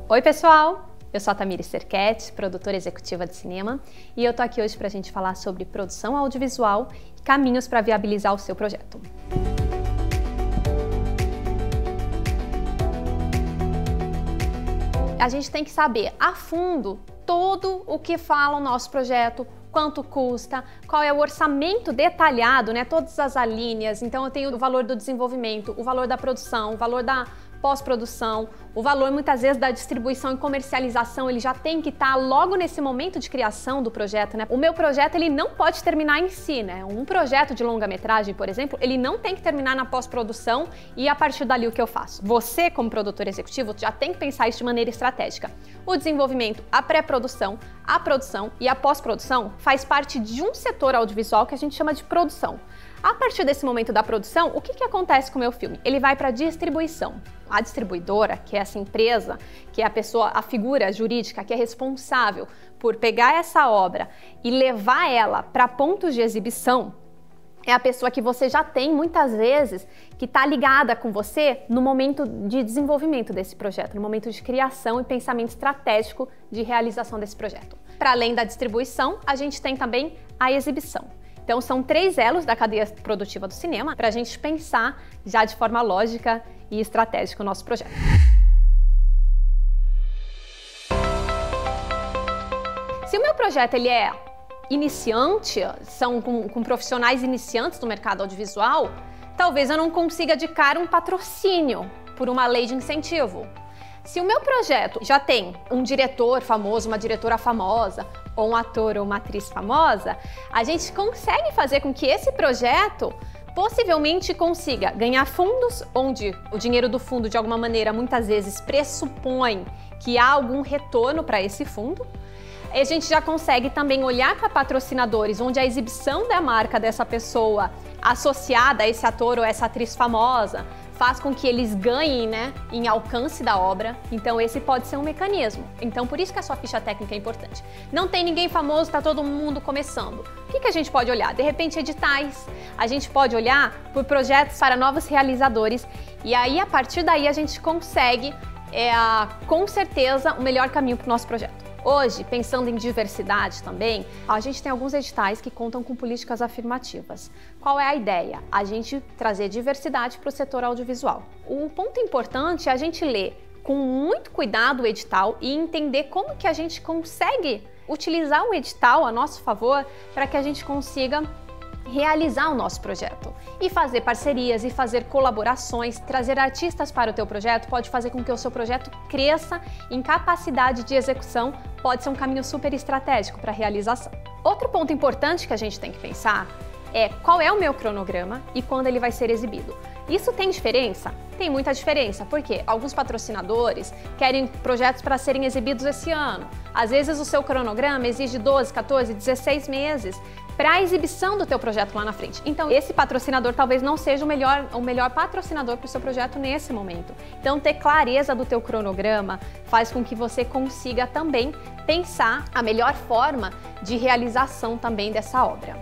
Oi pessoal, eu sou a Tamires Serquete, produtora executiva de cinema, e eu tô aqui hoje pra gente falar sobre produção audiovisual e caminhos para viabilizar o seu projeto. A gente tem que saber a fundo todo o que fala o nosso projeto, quanto custa, qual é o orçamento detalhado, né? Todas as alíneas. Então eu tenho o valor do desenvolvimento, o valor da produção, o valor da pós-produção, o valor muitas vezes da distribuição e comercialização, ele já tem que estar logo nesse momento de criação do projeto, né? O meu projeto, ele não pode terminar em si, né? Um projeto de longa-metragem, por exemplo, ele não tem que terminar na pós-produção e a partir dali o que eu faço? Você, como produtor executivo, já tem que pensar isso de maneira estratégica. O desenvolvimento, a pré-produção, a produção e a pós-produção faz parte de um setor audiovisual que a gente chama de produção. A partir desse momento da produção, o que acontece com o meu filme? Ele vai para a distribuição. A distribuidora, que é essa empresa, que é a pessoa, a figura jurídica que é responsável por pegar essa obra e levar ela para pontos de exibição, é a pessoa que você já tem muitas vezes que está ligada com você no momento de desenvolvimento desse projeto, no momento de criação e pensamento estratégico de realização desse projeto. Para além da distribuição, a gente tem também a exibição. Então são 3 elos da cadeia produtiva do cinema para a gente pensar já de forma lógica e estratégica o nosso projeto. Se o meu projeto ele é iniciante, são com profissionais iniciantes do mercado audiovisual, talvez eu não consiga de cara um patrocínio por uma lei de incentivo. Se o meu projeto já tem um diretor famoso, uma diretora famosa, ou um ator ou uma atriz famosa, a gente consegue fazer com que esse projeto possivelmente consiga ganhar fundos, onde o dinheiro do fundo, de alguma maneira, muitas vezes pressupõe que há algum retorno para esse fundo. A gente já consegue também olhar para patrocinadores, onde a exibição da marca dessa pessoa associada a esse ator ou essa atriz famosa faz com que eles ganhem, né, em alcance da obra. Então esse pode ser um mecanismo. Então por isso que a sua ficha técnica é importante. Não tem ninguém famoso, está todo mundo começando. O que a gente pode olhar? De repente editais. A gente pode olhar por projetos para novos realizadores e aí a partir daí a gente consegue, com certeza, o melhor caminho para o nosso projeto. Hoje, pensando em diversidade também, a gente tem alguns editais que contam com políticas afirmativas. Qual é a ideia? A gente trazer diversidade para o setor audiovisual. O ponto importante é a gente ler com muito cuidado o edital e entender como que a gente consegue utilizar o edital a nosso favor para que a gente consiga realizar o nosso projeto e fazer parcerias e fazer colaborações, trazer artistas para o teu projeto pode fazer com que o seu projeto cresça em capacidade de execução, pode ser um caminho super estratégico para a realização. Outro ponto importante que a gente tem que pensar é qual é o meu cronograma e quando ele vai ser exibido. Isso tem diferença? Tem muita diferença, porque alguns patrocinadores querem projetos para serem exibidos esse ano. Às vezes o seu cronograma exige 12, 14, 16 meses para a exibição do teu projeto lá na frente. Então esse patrocinador talvez não seja o melhor patrocinador para o seu projeto nesse momento. Então ter clareza do teu cronograma faz com que você consiga também pensar a melhor forma de realização também dessa obra.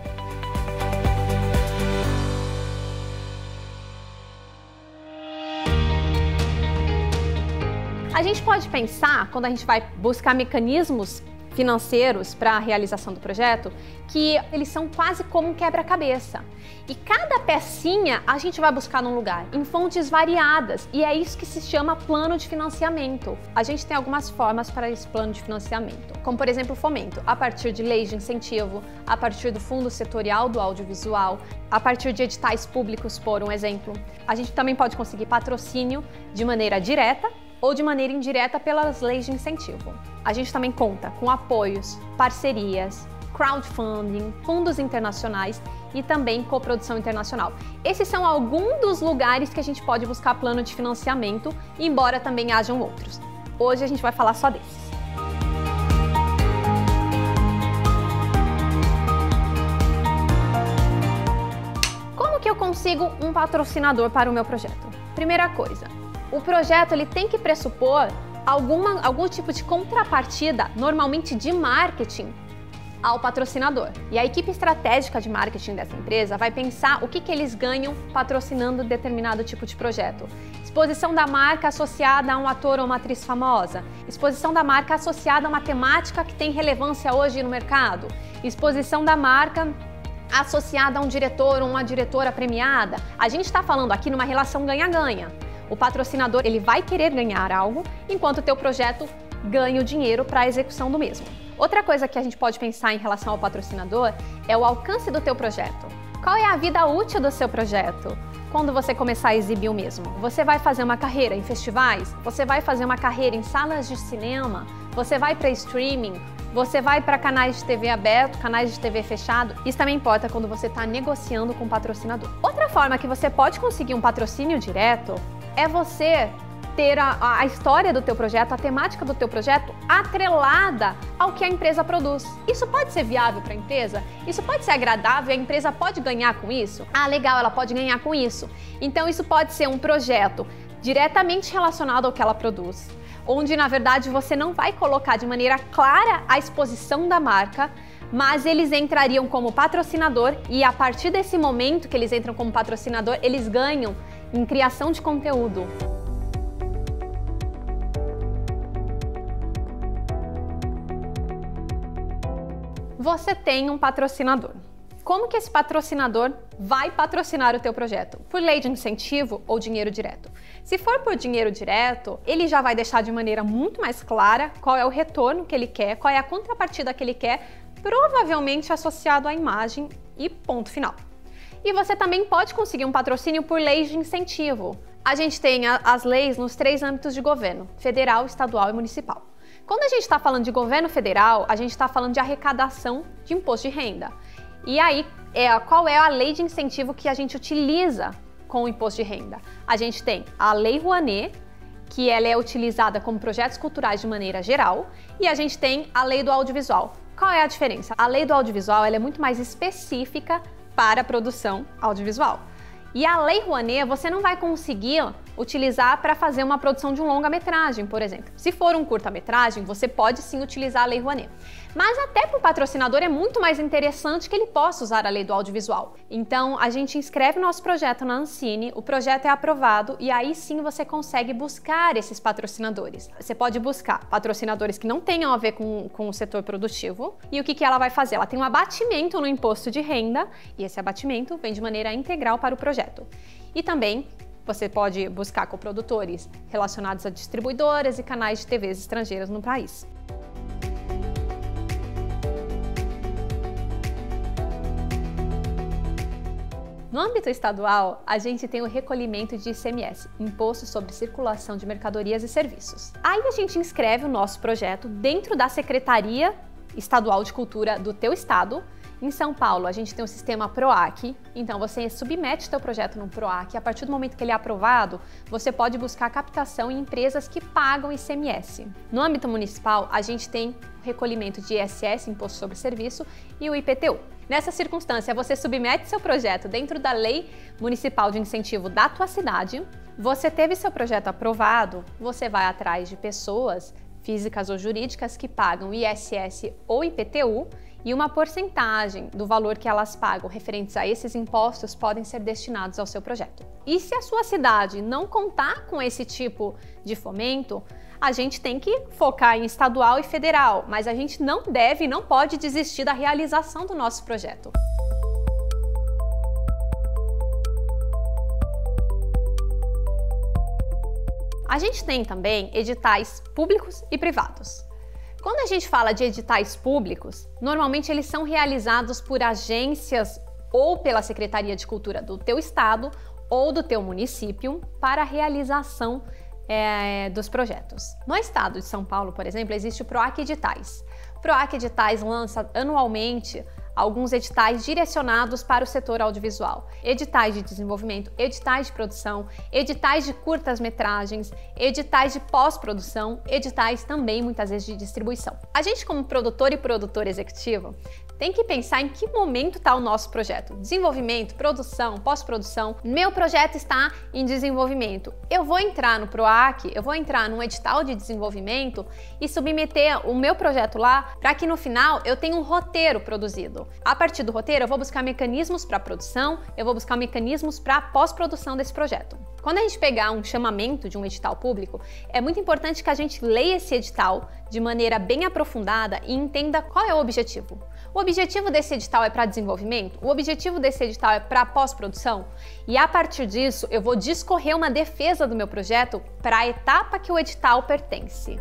A gente pode pensar, quando a gente vai buscar mecanismos financeiros para a realização do projeto, que eles são quase como um quebra-cabeça. E cada pecinha a gente vai buscar num lugar, em fontes variadas, e é isso que se chama plano de financiamento. A gente tem algumas formas para esse plano de financiamento, como por exemplo o fomento, a partir de leis de incentivo, a partir do fundo setorial do audiovisual, a partir de editais públicos, por um exemplo. A gente também pode conseguir patrocínio de maneira direta, ou de maneira indireta pelas leis de incentivo. A gente também conta com apoios, parcerias, crowdfunding, fundos internacionais e também coprodução internacional. Esses são alguns dos lugares que a gente pode buscar plano de financiamento, embora também hajam outros. Hoje a gente vai falar só desses. Como que eu consigo um patrocinador para o meu projeto? Primeira coisa, o projeto ele tem que pressupor algum tipo de contrapartida, normalmente de marketing, ao patrocinador. E a equipe estratégica de marketing dessa empresa vai pensar o que eles ganham patrocinando determinado tipo de projeto. Exposição da marca associada a um ator ou uma atriz famosa. Exposição da marca associada a uma temática que tem relevância hoje no mercado. Exposição da marca associada a um diretor ou uma diretora premiada. A gente está falando aqui numa relação ganha-ganha. O patrocinador ele vai querer ganhar algo, enquanto o teu projeto ganha o dinheiro para a execução do mesmo. Outra coisa que a gente pode pensar em relação ao patrocinador é o alcance do teu projeto. Qual é a vida útil do seu projeto? Quando você começar a exibir o mesmo? Você vai fazer uma carreira em festivais? Você vai fazer uma carreira em salas de cinema? Você vai para streaming? Você vai para canais de TV aberto, canais de TV fechado? Isso também importa quando você está negociando com o patrocinador. Outra forma que você pode conseguir um patrocínio direto é você ter a história do teu projeto, a temática do teu projeto atrelada ao que a empresa produz. Isso pode ser viável para a empresa? Isso pode ser agradável? A empresa pode ganhar com isso? Ah, legal, ela pode ganhar com isso. Então isso pode ser um projeto diretamente relacionado ao que ela produz, onde na verdade você não vai colocar de maneira clara a exposição da marca, mas eles entrariam como patrocinador e a partir desse momento que eles entram como patrocinador, eles ganham em criação de conteúdo. Você tem um patrocinador. Como que esse patrocinador vai patrocinar o teu projeto? Por lei de incentivo ou dinheiro direto? Se for por dinheiro direto, ele já vai deixar de maneira muito mais clara qual é o retorno que ele quer, qual é a contrapartida que ele quer, provavelmente associado à imagem e ponto final. E você também pode conseguir um patrocínio por lei de incentivo. A gente tem as leis nos 3 âmbitos de governo: federal, estadual e municipal. Quando a gente está falando de governo federal, a gente está falando de arrecadação de imposto de renda. E aí, qual é a lei de incentivo que a gente utiliza com o imposto de renda? A gente tem a Lei Rouanet, que ela é utilizada como projetos culturais de maneira geral, e a gente tem a Lei do Audiovisual. Qual é a diferença? A Lei do Audiovisual ela é muito mais específica para a produção audiovisual. E a Lei Rouanet você não vai conseguir utilizar para fazer uma produção de um longa-metragem, por exemplo. Se for um curta-metragem, você pode sim utilizar a Lei Rouanet. Mas até para o patrocinador é muito mais interessante que ele possa usar a Lei do Audiovisual. Então, a gente inscreve o nosso projeto na Ancine, o projeto é aprovado e aí sim você consegue buscar esses patrocinadores. Você pode buscar patrocinadores que não tenham a ver com o setor produtivo. E o que ela vai fazer? Ela tem um abatimento no imposto de renda e esse abatimento vem de maneira integral para o projeto. E também você pode buscar coprodutores relacionados a distribuidoras e canais de TVs estrangeiras no país. No âmbito estadual, a gente tem o recolhimento de ICMS, Imposto sobre Circulação de Mercadorias e Serviços. Aí a gente inscreve o nosso projeto dentro da Secretaria Estadual de Cultura do teu estado. Em São Paulo, a gente tem o sistema PROAC, então você submete seu projeto no PROAC e a partir do momento que ele é aprovado, você pode buscar captação em empresas que pagam ICMS. No âmbito municipal, a gente tem o recolhimento de ISS, Imposto sobre Serviço, e o IPTU. Nessa circunstância, você submete seu projeto dentro da Lei Municipal de Incentivo da tua cidade, você teve seu projeto aprovado, você vai atrás de pessoas físicas ou jurídicas que pagam ISS ou IPTU, e uma porcentagem do valor que elas pagam referentes a esses impostos podem ser destinados ao seu projeto. E se a sua cidade não contar com esse tipo de fomento, a gente tem que focar em estadual e federal, mas a gente não deve e não pode desistir da realização do nosso projeto. A gente tem também editais públicos e privados. Quando a gente fala de editais públicos, normalmente eles são realizados por agências ou pela Secretaria de Cultura do teu estado ou do teu município para a realização dos projetos. No estado de São Paulo, por exemplo, existe o PROAC Editais. O PROAC Editais lança anualmente alguns editais direcionados para o setor audiovisual. Editais de desenvolvimento, editais de produção, editais de curtas-metragens, editais de pós-produção, editais também muitas vezes de distribuição. A gente, como produtor e produtora executivo, tem que pensar em que momento está o nosso projeto. Desenvolvimento, produção, pós-produção. Meu projeto está em desenvolvimento. Eu vou entrar no PROAC, eu vou entrar num edital de desenvolvimento e submeter o meu projeto lá para que no final eu tenha um roteiro produzido. A partir do roteiro eu vou buscar mecanismos para produção, eu vou buscar mecanismos para pós-produção desse projeto. Quando a gente pegar um chamamento de um edital público, é muito importante que a gente leia esse edital de maneira bem aprofundada e entenda qual é o objetivo. O objetivo desse edital é para desenvolvimento? O objetivo desse edital é para pós-produção? E a partir disso, eu vou discorrer uma defesa do meu projeto para a etapa que o edital pertence.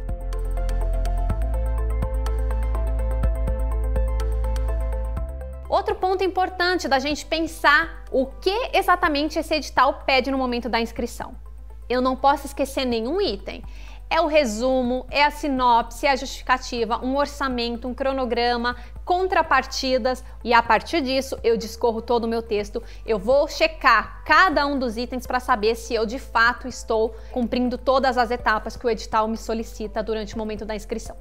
Outro ponto importante da gente pensar o que exatamente esse edital pede no momento da inscrição. Eu não posso esquecer nenhum item. É o resumo, é a sinopse, é a justificativa, um orçamento, um cronograma, contrapartidas e a partir disso eu discorro todo o meu texto. Eu vou checar cada um dos itens para saber se eu de fato estou cumprindo todas as etapas que o edital me solicita durante o momento da inscrição.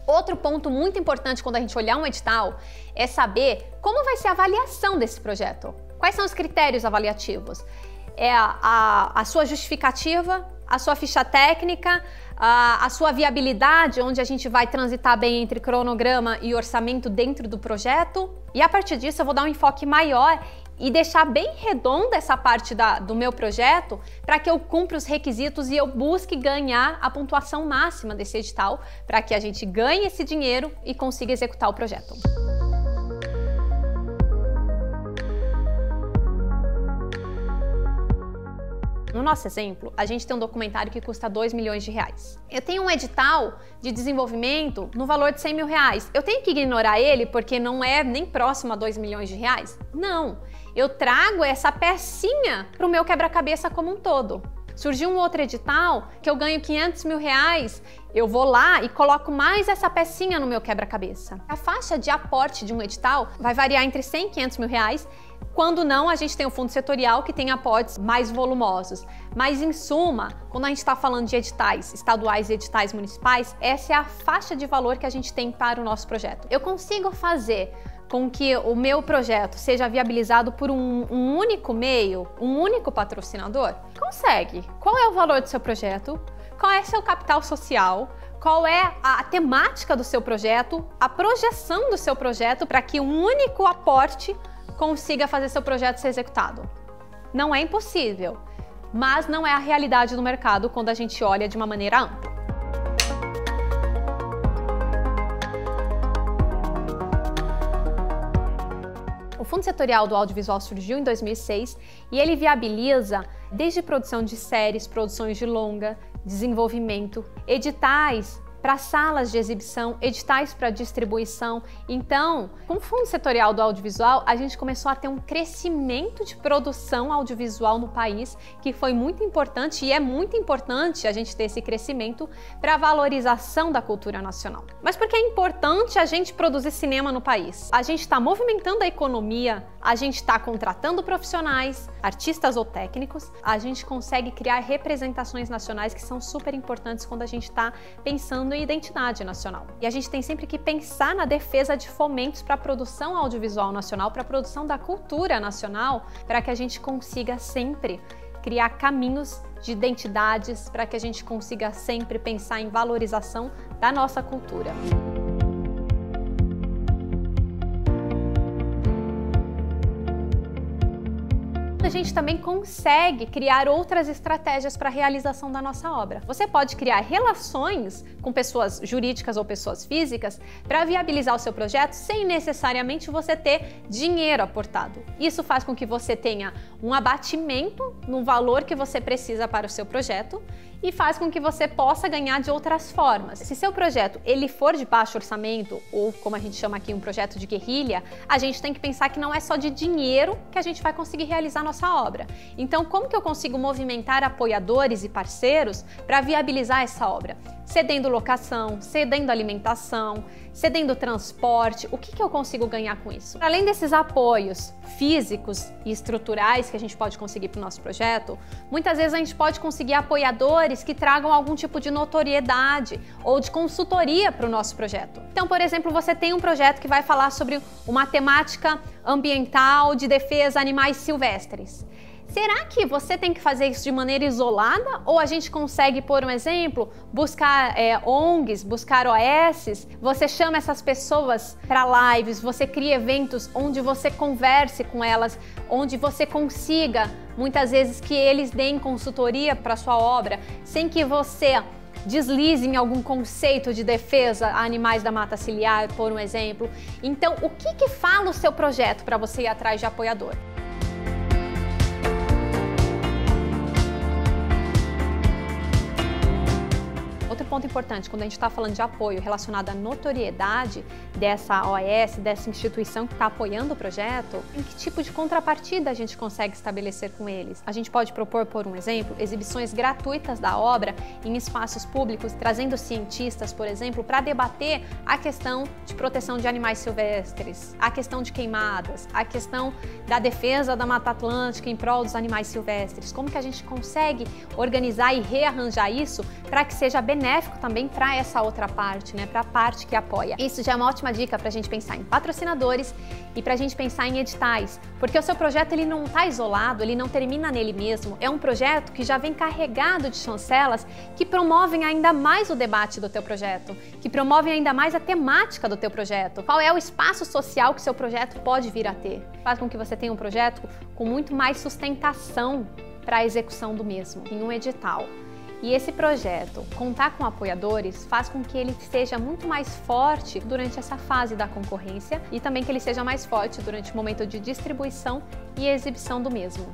Outro ponto muito importante quando a gente olhar um edital é saber como vai ser a avaliação desse projeto. Quais são os critérios avaliativos? É a sua justificativa, a sua ficha técnica, a sua viabilidade, onde a gente vai transitar bem entre cronograma e orçamento dentro do projeto. E a partir disso eu vou dar um enfoque maior e deixar bem redonda essa parte do meu projeto para que eu cumpra os requisitos e eu busque ganhar a pontuação máxima desse edital para que a gente ganhe esse dinheiro e consiga executar o projeto. No nosso exemplo, a gente tem um documentário que custa 2 milhões de reais. Eu tenho um edital de desenvolvimento no valor de 100 mil reais. Eu tenho que ignorar ele porque não é nem próximo a 2 milhões de reais? Não. Eu trago essa pecinha para o meu quebra-cabeça como um todo. Surgiu um outro edital que eu ganho 500 mil reais, eu vou lá e coloco mais essa pecinha no meu quebra-cabeça. A faixa de aporte de um edital vai variar entre 100 e 500 mil reais. Quando não, a gente tem o fundo setorial que tem aportes mais volumosos. Mas em suma, quando a gente está falando de editais estaduais e editais municipais, essa é a faixa de valor que a gente tem para o nosso projeto. Eu consigo fazer com que o meu projeto seja viabilizado por um único meio, um único patrocinador? Consegue. Qual é o valor do seu projeto? Qual é o seu capital social? Qual é a temática do seu projeto? A projeção do seu projeto para que um único aporte consiga fazer seu projeto ser executado? Não é impossível, mas não é a realidade do mercado quando a gente olha de uma maneira ampla. O Fundo Setorial do Audiovisual surgiu em 2006 e ele viabiliza desde produção de séries, produções de longa, desenvolvimento, editais para salas de exibição, editais para distribuição. Então, com o Fundo Setorial do Audiovisual, a gente começou a ter um crescimento de produção audiovisual no país, que foi muito importante e é muito importante a gente ter esse crescimento para a valorização da cultura nacional. Mas por que é importante a gente produzir cinema no país? A gente está movimentando a economia, a gente está contratando profissionais, artistas ou técnicos, a gente consegue criar representações nacionais que são super importantes quando a gente está pensando em identidade nacional. E a gente tem sempre que pensar na defesa de fomentos para a produção audiovisual nacional, para a produção da cultura nacional, para que a gente consiga sempre criar caminhos de identidades, para que a gente consiga sempre pensar em valorização da nossa cultura. A gente também consegue criar outras estratégias para a realização da nossa obra. Você pode criar relações com pessoas jurídicas ou pessoas físicas para viabilizar o seu projeto sem necessariamente você ter dinheiro aportado. Isso faz com que você tenha um abatimento no valor que você precisa para o seu projeto e faz com que você possa ganhar de outras formas. Se seu projeto ele for de baixo orçamento, ou como a gente chama aqui um projeto de guerrilha, a gente tem que pensar que não é só de dinheiro que a gente vai conseguir realizar nossa obra. Então, como que eu consigo movimentar apoiadores e parceiros para viabilizar essa obra? Cedendo locação, cedendo alimentação, cedendo transporte, o que eu consigo ganhar com isso? Além desses apoios físicos e estruturais que a gente pode conseguir para o nosso projeto, muitas vezes a gente pode conseguir apoiadores que tragam algum tipo de notoriedade ou de consultoria para o nosso projeto. Então, por exemplo, você tem um projeto que vai falar sobre uma temática ambiental de defesa a animais silvestres. Será que você tem que fazer isso de maneira isolada ou a gente consegue, por um exemplo, buscar ONGs, buscar OSs, você chama essas pessoas para lives, você cria eventos onde você converse com elas, onde você consiga, muitas vezes, que eles deem consultoria para a sua obra, sem que você deslize em algum conceito de defesa a animais da mata ciliar, por um exemplo. Então, o que fala o seu projeto para você ir atrás de apoiador? Outro ponto importante, quando a gente está falando de apoio relacionado à notoriedade dessa OAS, dessa instituição que está apoiando o projeto, em que tipo de contrapartida a gente consegue estabelecer com eles? A gente pode propor, por um exemplo, exibições gratuitas da obra em espaços públicos, trazendo cientistas, por exemplo, para debater a questão de proteção de animais silvestres, a questão de queimadas, a questão da defesa da Mata Atlântica em prol dos animais silvestres. Como que a gente consegue organizar e rearranjar isso para que seja benéfico também para essa outra parte, né? Para a parte que apoia. Isso já é uma ótima dica para a gente pensar em patrocinadores e para a gente pensar em editais, porque o seu projeto ele não está isolado, ele não termina nele mesmo. É um projeto que já vem carregado de chancelas que promovem ainda mais o debate do teu projeto, que promovem ainda mais a temática do teu projeto. Qual é o espaço social que seu projeto pode vir a ter? Faz com que você tenha um projeto com muito mais sustentação para a execução do mesmo, em um edital. E esse projeto, contar com apoiadores, faz com que ele seja muito mais forte durante essa fase da concorrência e também que ele seja mais forte durante o momento de distribuição e exibição do mesmo.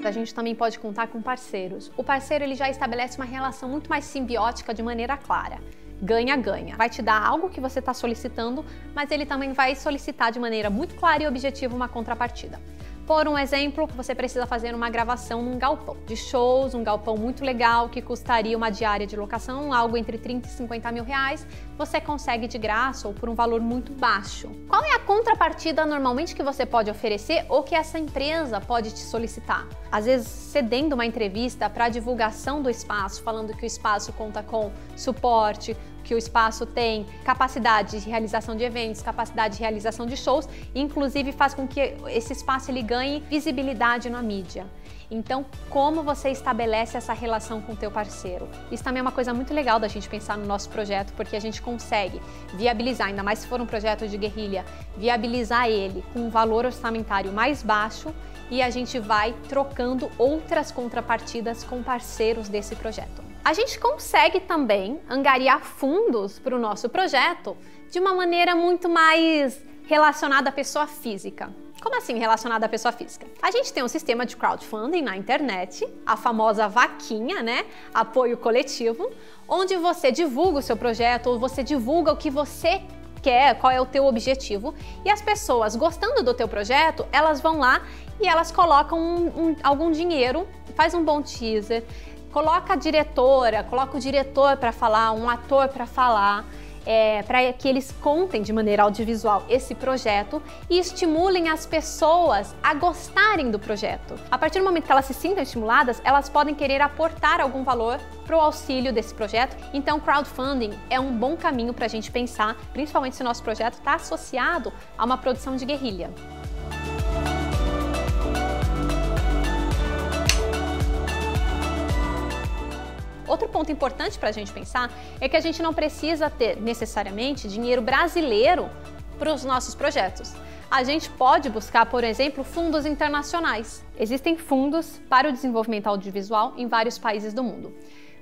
A gente também pode contar com parceiros. O parceiro ele já estabelece uma relação muito mais simbiótica de maneira clara. Ganha-ganha. Vai te dar algo que você está solicitando, mas ele também vai solicitar de maneira muito clara e objetiva uma contrapartida. Por um exemplo, você precisa fazer uma gravação num galpão de shows, um galpão muito legal que custaria uma diária de locação, algo entre 30 e 50 mil reais, você consegue de graça ou por um valor muito baixo. Qual é a contrapartida normalmente que você pode oferecer ou que essa empresa pode te solicitar? Às vezes cedendo uma entrevista para a divulgação do espaço, falando que o espaço conta com suporte, que o espaço tem capacidade de realização de eventos, capacidade de realização de shows, e inclusive faz com que esse espaço ele ganhe visibilidade na mídia. Então, como você estabelece essa relação com o teu parceiro? Isso também é uma coisa muito legal da gente pensar no nosso projeto, porque a gente consegue viabilizar, ainda mais se for um projeto de guerrilha, viabilizar ele com um valor orçamentário mais baixo e a gente vai trocando outras contrapartidas com parceiros desse projeto. A gente consegue também angariar fundos para o nosso projeto de uma maneira muito mais relacionada à pessoa física. Como assim relacionada à pessoa física? A gente tem um sistema de crowdfunding na internet, a famosa vaquinha, né? Apoio coletivo, onde você divulga o seu projeto ou você divulga o que você quer, qual é o teu objetivo, e as pessoas gostando do teu projeto, elas vão lá e elas colocam algum dinheiro, faz um bom teaser, coloca a diretora, coloca o diretor para falar, um ator para falar, para que eles contem de maneira audiovisual esse projeto e estimulem as pessoas a gostarem do projeto. A partir do momento que elas se sintam estimuladas, elas podem querer aportar algum valor para o auxílio desse projeto. Então, crowdfunding é um bom caminho para a gente pensar, principalmente se o nosso projeto está associado a uma produção de guerrilha. Outro ponto importante para a gente pensar é que a gente não precisa ter necessariamente dinheiro brasileiro para os nossos projetos. A gente pode buscar, por exemplo, fundos internacionais. Existem fundos para o desenvolvimento audiovisual em vários países do mundo.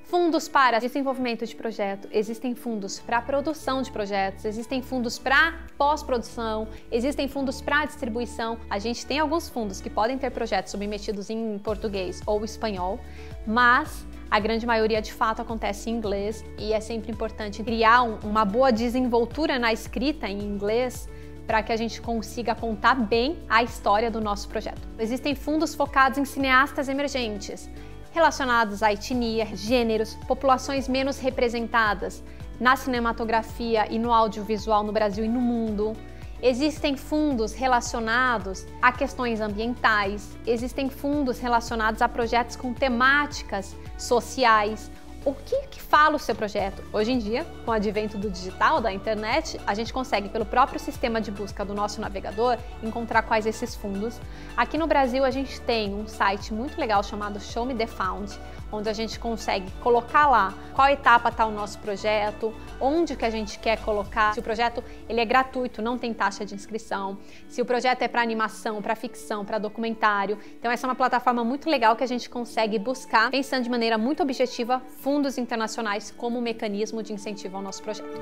Fundos para desenvolvimento de projeto, existem fundos para produção de projetos, existem fundos para pós-produção, existem fundos para distribuição. A gente tem alguns fundos que podem ter projetos submetidos em português ou espanhol, mas a grande maioria de fato acontece em inglês e é sempre importante criar uma boa desenvoltura na escrita em inglês para que a gente consiga contar bem a história do nosso projeto. Existem fundos focados em cineastas emergentes, relacionados à etnia, gêneros, populações menos representadas na cinematografia e no audiovisual no Brasil e no mundo. Existem fundos relacionados a questões ambientais, existem fundos relacionados a projetos com temáticas sociais. O que fala o seu projeto? Hoje em dia, com o advento do digital, da internet, a gente consegue, pelo próprio sistema de busca do nosso navegador, encontrar quais esses fundos. Aqui no Brasil, a gente tem um site muito legal chamado Show Me the Fund, onde a gente consegue colocar lá qual etapa está o nosso projeto, onde que a gente quer colocar, se o projeto ele é gratuito, não tem taxa de inscrição, se o projeto é para animação, para ficção, para documentário. Então essa é uma plataforma muito legal que a gente consegue buscar, pensando de maneira muito objetiva, fundos internacionais como mecanismo de incentivo ao nosso projeto.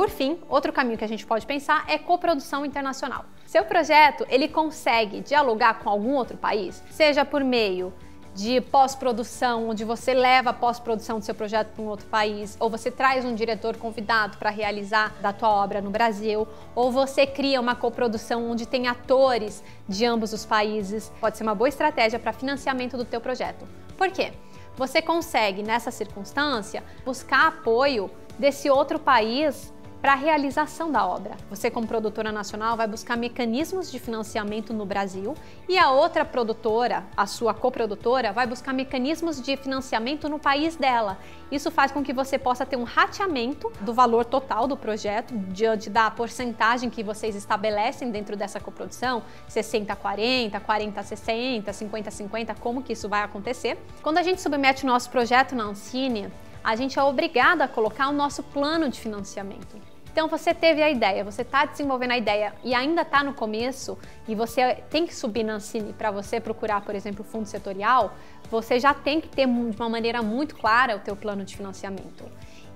Por fim, outro caminho que a gente pode pensar é coprodução internacional. Seu projeto, ele consegue dialogar com algum outro país, seja por meio de pós-produção, onde você leva a pós-produção do seu projeto para um outro país, ou você traz um diretor convidado para realizar da tua obra no Brasil, ou você cria uma coprodução onde tem atores de ambos os países. Pode ser uma boa estratégia para financiamento do teu projeto. Por quê? Você consegue, nessa circunstância, buscar apoio desse outro país para a realização da obra. Você, como produtora nacional, vai buscar mecanismos de financiamento no Brasil e a outra produtora, a sua coprodutora, vai buscar mecanismos de financiamento no país dela. Isso faz com que você possa ter um rateamento do valor total do projeto diante da porcentagem que vocês estabelecem dentro dessa coprodução, 60-40, 40-60, 50-50, como que isso vai acontecer. Quando a gente submete o nosso projeto na Ancine, a gente é obrigado a colocar o nosso plano de financiamento. Então você teve a ideia, você está desenvolvendo a ideia e ainda está no começo e você tem que subir na Ancine para você procurar, por exemplo, fundo setorial, você já tem que ter de uma maneira muito clara o teu plano de financiamento.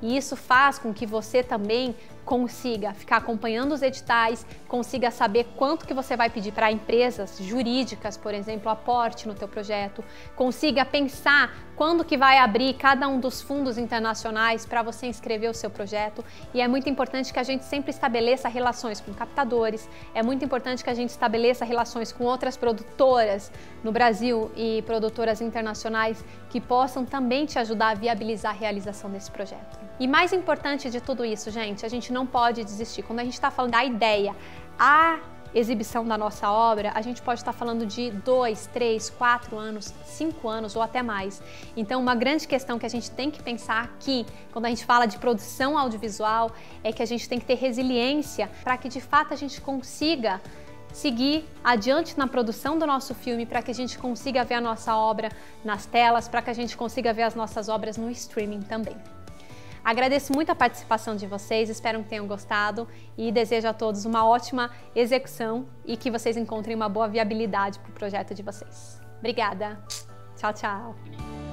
E isso faz com que você também consiga ficar acompanhando os editais, consiga saber quanto que você vai pedir para empresas jurídicas, por exemplo, aporte no teu projeto, consiga pensar quando que vai abrir cada um dos fundos internacionais para você inscrever o seu projeto. E é muito importante que a gente sempre estabeleça relações com captadores, é muito importante que a gente estabeleça relações com outras produtoras no Brasil e produtoras internacionais que possam também te ajudar a viabilizar a realização desse projeto. E mais importante de tudo isso, gente, a gente não pode desistir. Quando a gente está falando da ideia, a exibição da nossa obra, a gente pode estar falando de 2, 3, 4 anos, 5 anos ou até mais. Então, uma grande questão que a gente tem que pensar aqui, quando a gente fala de produção audiovisual, é que a gente tem que ter resiliência para que de fato a gente consiga seguir adiante na produção do nosso filme, para que a gente consiga ver a nossa obra nas telas, para que a gente consiga ver as nossas obras no streaming também. Agradeço muito a participação de vocês, espero que tenham gostado e desejo a todos uma ótima execução e que vocês encontrem uma boa viabilidade para o projeto de vocês. Obrigada! Tchau, tchau!